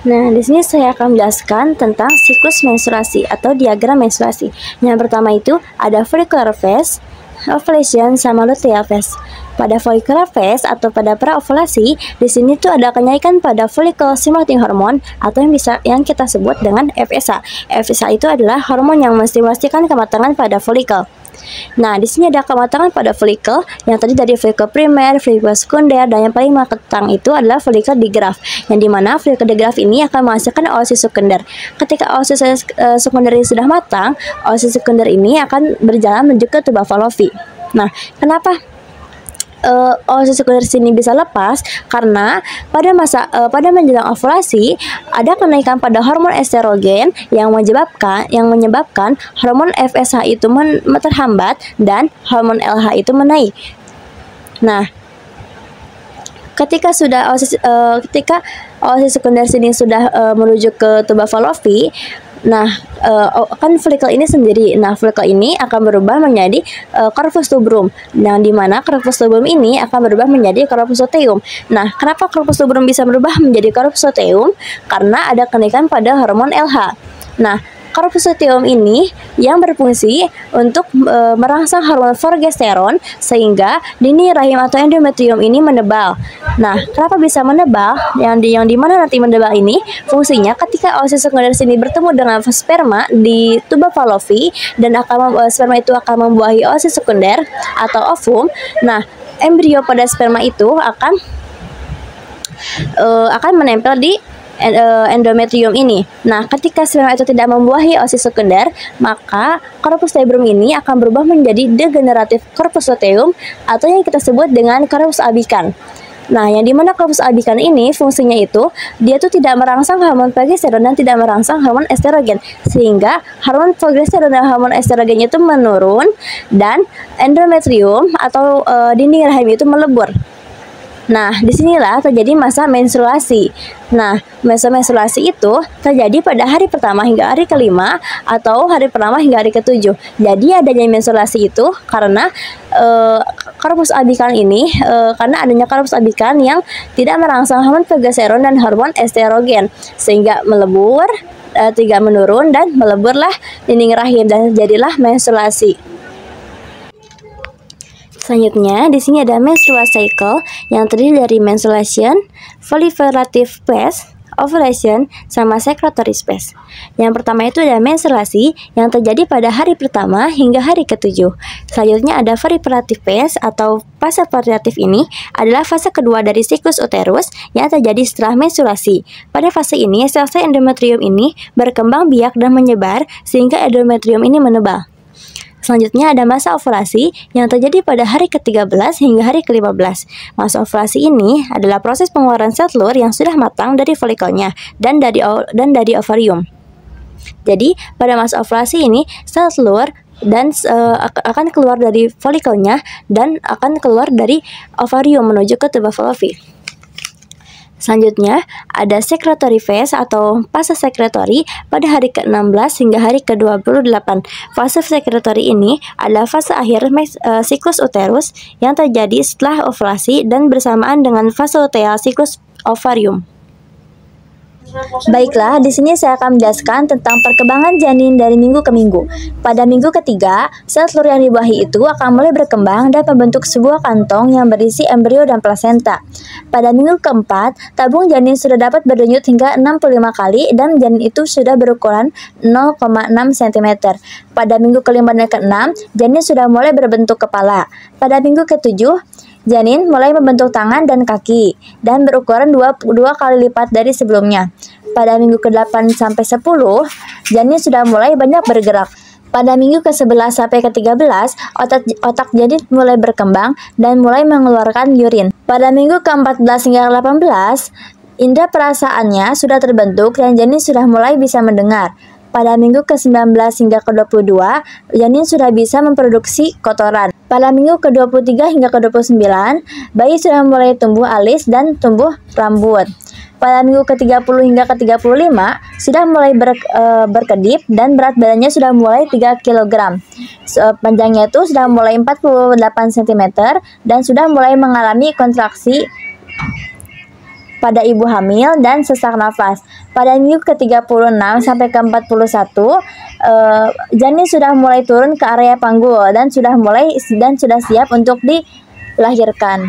Nah, di sini saya akan menjelaskan tentang siklus menstruasi atau diagram menstruasi. Yang pertama itu ada follicular phase, ovulation, sama luteal phase. Pada follicular phase atau pada praovulasi, di sini tuh ada kenaikan pada follicle stimulating hormone atau yang kita sebut dengan FSH. FSH itu adalah hormon yang menstimulasikan kematangan pada follicle. Nah, di sini ada kematangan pada follicle yang tadi dari follicle primer, follicle sekunder, dan yang paling matang itu adalah follicle digraph. Yang dimana follicle digraph ini akan menghasilkan oosit sekunder. Ketika oosit sekunder ini sudah matang, oosit sekunder ini akan berjalan menuju ke tuba Fallopi. Nah, kenapa oosit sekunder sini bisa lepas? Karena pada menjelang ovulasi ada kenaikan pada hormon estrogen yang menyebabkan hormon FSH itu terhambat dan hormon LH itu menaik. Nah, ketika oosit sekunder sini sudah menuju ke tuba Fallopi, nah, kan follicle ini sendiri. Nah, follicle ini akan berubah menjadi corpus luteum. Yang dimana corpus luteum ini akan berubah menjadi corpus luteum. Nah, kenapa corpus luteum bisa berubah menjadi corpus luteum? Karena ada kenaikan pada hormon LH. Nah, corpus luteum ini yang berfungsi untuk merangsang hormon progesteron sehingga dinding rahim atau endometrium ini menebal. Nah, kenapa bisa menebal? Yang dimana nanti menebal ini fungsinya ketika oosit sekunder sini bertemu dengan sperma di tuba Fallopi dan sperma itu akan membuahi oosit sekunder atau ovum. Nah, embrio pada sperma itu akan menempel di endometrium ini. Nah, ketika sperma itu tidak membuahi oosit sekunder, maka corpus luteum ini akan berubah menjadi degenerative corpus luteum atau yang kita sebut dengan corpus albicans. Nah, yang dimana corpus albicans ini fungsinya itu dia tuh tidak merangsang hormon progesteron dan tidak merangsang hormon estrogen, sehingga hormon progesteron dan hormon estrogen itu menurun dan endometrium atau dinding rahim itu melebur. Nah, disinilah terjadi masa menstruasi. Nah, masa menstruasi itu terjadi pada hari pertama hingga hari kelima atau hari pertama hingga hari ketujuh. Jadi adanya menstruasi itu karena corpus albicans ini, karena adanya corpus albicans yang tidak merangsang hormon progesteron dan hormon estrogen, sehingga melebur, menurun dan meleburlah dinding rahim dan jadilah menstruasi. Selanjutnya, di sini ada menstrual cycle yang terdiri dari menstruation, proliferative phase, ovulation, sama secretory phase. Yang pertama itu ada menstruasi yang terjadi pada hari pertama hingga hari ketujuh. Selanjutnya ada proliferative phase atau fase proliferatif ini adalah fase kedua dari siklus uterus yang terjadi setelah menstruasi. Pada fase ini, sel-sel endometrium ini berkembang biak dan menyebar sehingga endometrium ini menebal. Selanjutnya ada masa ovulasi yang terjadi pada hari ke-13 hingga hari ke-15. Masa ovulasi ini adalah proses pengeluaran sel telur yang sudah matang dari folikelnya dan dari ovarium. Jadi, pada masa ovulasi ini sel telur akan keluar dari folikelnya dan akan keluar dari ovarium menuju ke tuba Fallopi. Selanjutnya, ada secretory phase atau fase sekretori pada hari ke-16 hingga hari ke-28. Fase sekretori ini adalah fase akhir siklus uterus yang terjadi setelah ovulasi dan bersamaan dengan fase luteal siklus ovarium. Baiklah, di sini saya akan menjelaskan tentang perkembangan janin dari minggu ke minggu. Pada minggu ketiga, sel telur yang dibuahi itu akan mulai berkembang dan membentuk sebuah kantong yang berisi embrio dan plasenta. Pada minggu keempat, tabung janin sudah dapat berdenyut hingga 65 kali dan janin itu sudah berukuran 0,6 cm. Pada minggu kelima dan keenam, janin sudah mulai berbentuk kepala. Pada minggu ketujuh, janin mulai membentuk tangan dan kaki dan berukuran dua kali lipat dari sebelumnya. Pada minggu ke-8 sampai 10, janin sudah mulai banyak bergerak. Pada minggu ke-11 sampai ke-13, otak janin mulai berkembang dan mulai mengeluarkan urin. Pada minggu ke-14 hingga ke-18, indera perasaannya sudah terbentuk dan janin sudah mulai bisa mendengar. Pada minggu ke-19 hingga ke-22, janin sudah bisa memproduksi kotoran. Pada minggu ke-23 hingga ke-29, bayi sudah mulai tumbuh alis dan tumbuh rambut. Pada minggu ke-30 hingga ke-35, sudah mulai berkedip dan berat badannya sudah mulai 3 kg. Panjangnya itu sudah mulai 48 cm dan sudah mulai mengalami kontraksi pada ibu hamil dan sesak nafas. Pada minggu ke-36 sampai ke-41, janin sudah mulai turun ke area panggul dan sudah siap untuk dilahirkan.